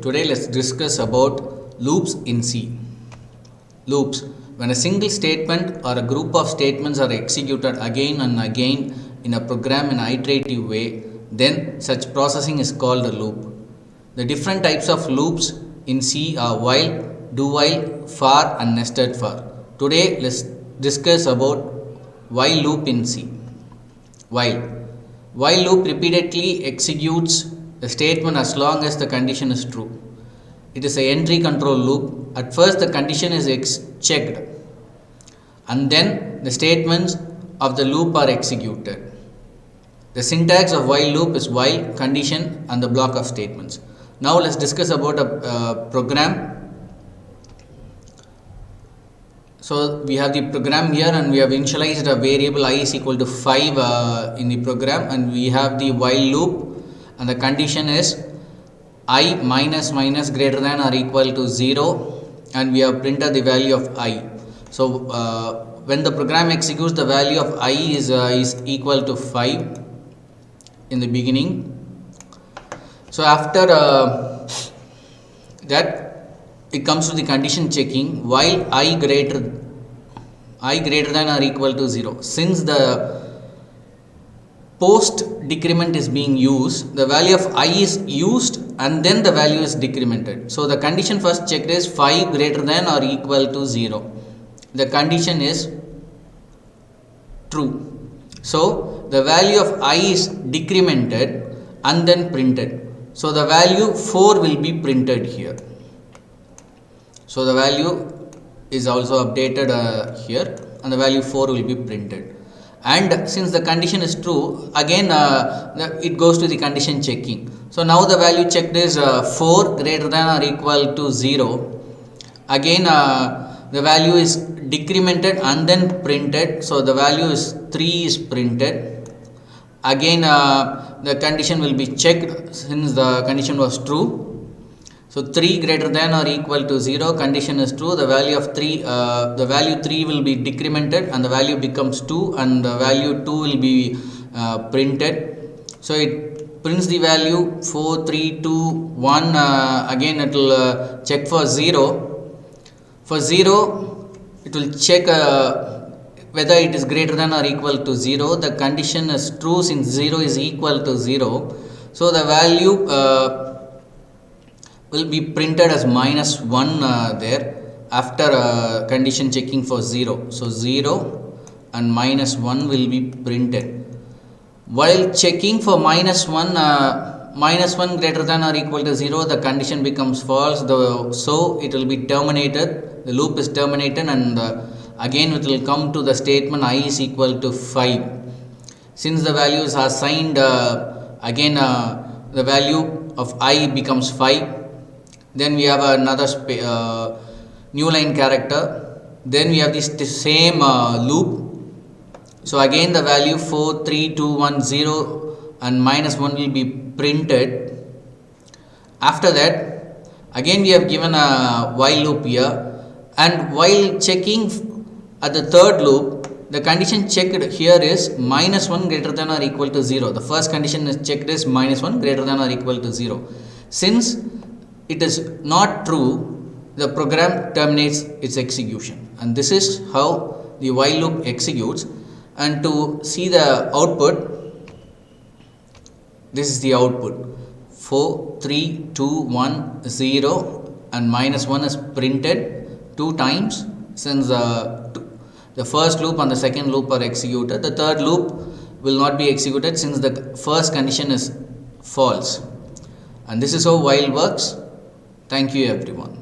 today let's discuss about loops in C. Loops. When a single statement or a group of statements are executed again and again in a program in an iterative way, then such processing is called a loop. The different types of loops in C are while, do while, for and nested for. Today let's discuss about while loop in C. While loop repeatedly executes the statement as long as the condition is true. It is a entry control loop. At first the condition is checked and then the statements of the loop are executed. The syntax of while loop is while, condition and the block of statements. Now let's discuss about a program. So we have the program here and we have initialized a variable I is equal to 5 in the program, and we have the while loop and the condition is I minus greater than or equal to 0, and we have printed the value of I. So when the program executes, the value of I is equal to 5 in the beginning. So after that it comes to the condition checking while I greater than or equal to 0. Since the post decrement is being used, the value of I is used and then the value is decremented. So the condition first checked is 5 greater than or equal to 0. The condition is true. So the value of I is decremented and then printed. So the value 4 will be printed here. So the value is also updated here and the value 4 will be printed. And since the condition is true, again it goes to the condition checking. So now the value checked is 4 greater than or equal to 0. Again the value is decremented and then printed. So the value is 3 is printed. Again the condition will be checked since the condition was true. So 3 greater than or equal to 0, condition is true. The value of 3, the value 3 will be decremented and the value becomes 2, and the value 2 will be printed. So it prints the value 4, 3, 2, 1. Again it will check for 0. For 0, it will check whether it is greater than or equal to 0. The condition is true since 0 is equal to 0. So the value will be printed as minus 1 there after condition checking for 0. So 0 and minus 1 will be printed. While checking for minus 1 greater than or equal to 0, the condition becomes false. So it will be terminated. The loop is terminated, and again it will come to the statement I is equal to 5. Since the values are assigned, again the value of I becomes 5. Then we have another new line character. Then we have this same loop. So again the value 4, 3, 2, 1, 0 and minus 1 will be printed. After that again we have given a while loop here, and while checking at the third loop, the condition checked here is minus 1 greater than or equal to 0. The first condition is checked is minus 1 greater than or equal to 0. Since it is not true, the program terminates its execution, and this is how the while loop executes. And to see the output, this is the output: 4, 3, 2, 1, 0 and minus 1 is printed 2 times since the first loop and the second loop are executed. The third loop will not be executed since the first condition is false. And this is how while works. Thank you everyone.